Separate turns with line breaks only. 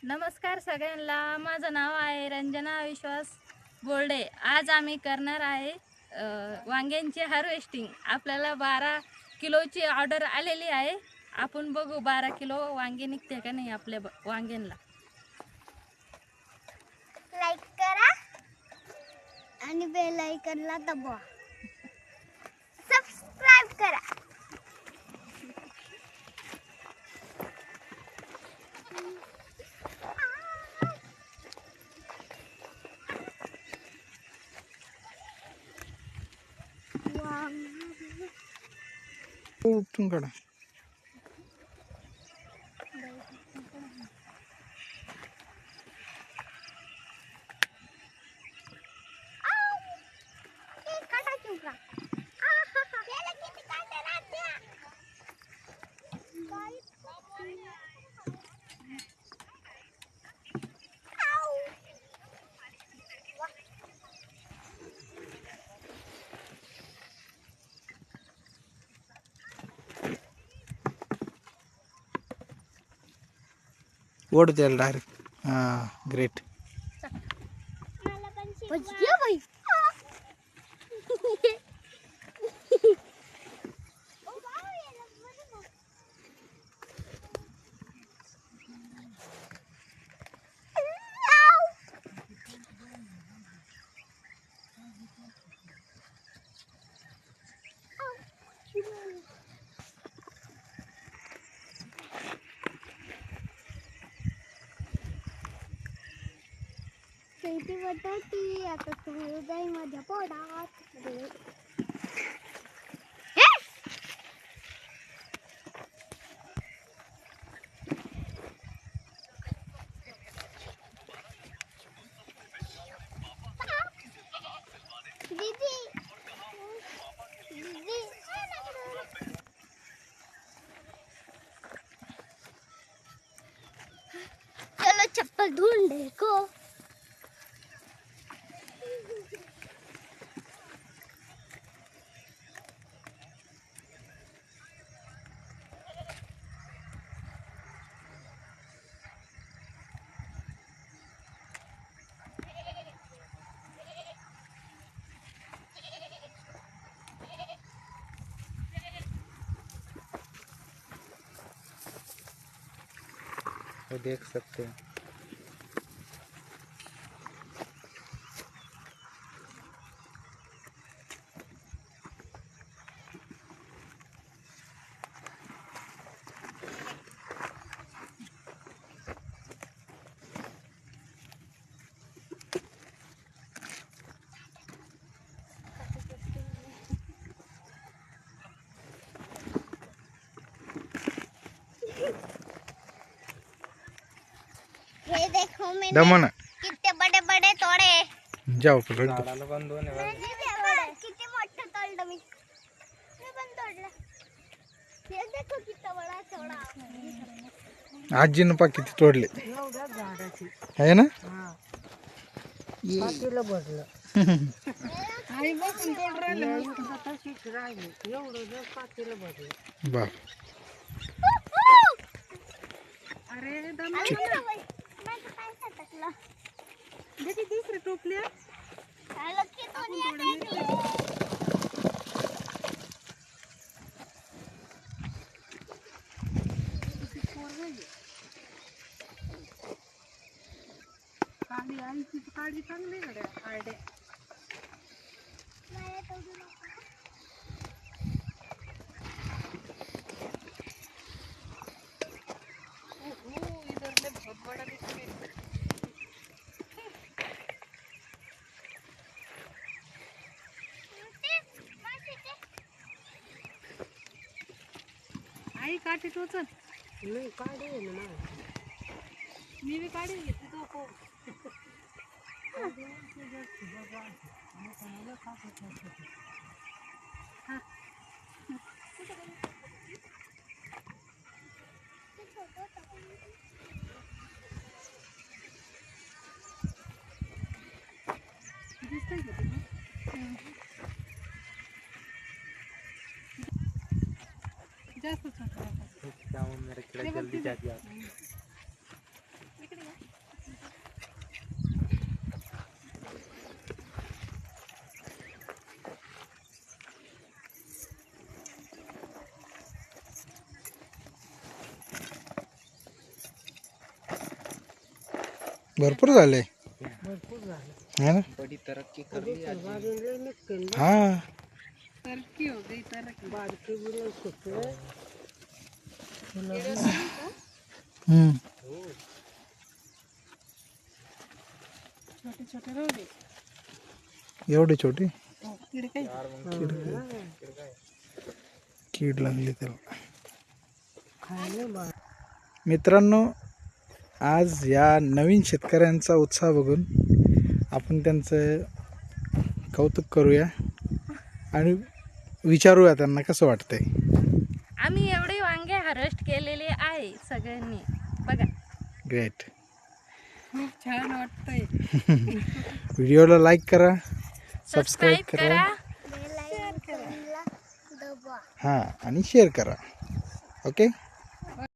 नमस्कार सगळ्यांना, माझं नाव आहे रंजना विश्वास बोर्डे। आज आम्ही करणार आहे वांग्यांची हार्वेस्टिंग। आपल्याला 12 किलोची ऑर्डर आलेली आहे। आपण बघू 12 किलो वांगे निघते का नाही आपल्या वांग्यांना।
लाईक करा आणि बेल आयकॉनला दाबवा। सबस्क्राइब करा।
उठून काढा। ओढ त्याला डायरेक्ट। ग्रेट।
शेती बटाटी आता तू जाई माझ्या पोटात। दीदी दीदी चलो चप्पल ढूंढे को।
वो देख सकते हैं।
ये देखो मैंने
दमन
कितने बड़े बड़े तोड़े।
जाओ पकड़ दो।
किती मोठं तोडलं मी पण तोडलं। हे देखो किती बडा तोडा।
आजीनं पा किती तोडले आहे ना।
पातीला बसलं आई बसून तोड राहिले एवढं जर पातीला बसलं
बाप।
अरे
काय सटकलं
देखी दुसरी टोपली
झालं की दुनिया
काळी आईची काळी चांगली गड्या आयडे
मला तोडू नका।
इधर ले बहुत बड़ा दिख आई काठी टोचन नाही काढी आहे ना मी बी काढी घेतली तो को दिसतंय का तुला जास्त छोटा
मेरे जल्दी जा दिया।
इकडे
भरपूर झाले
भरपूर झालं.
है ना हा
तरकी हो गई तरकी. बारकी मुलं कुठे
हम्म.
छोटे छोटे राहू दे.
एवढे छोटे
किड काय
कीड लागली त्याला.
खायला बा.
मित्रांनो, आज या नवीन शेतकऱ्यांचा उत्साह बघून आपण त्यांचं कौतुक करूया आणि विचारूया त्यांना कसं वाटतंय.
आम्ही एवढे वांगे हार्वेस्ट केलेले आहे सगळ्यांनी बघा.
ग्रेट.
खूप छान वाटतंय.
व्हिडिओला लाईक करा, सबस्क्राईब
सबस्क्राईब
करा,
करा.
बेल आयकॉनला दबा.
हां आणि शेअर करा. ओके.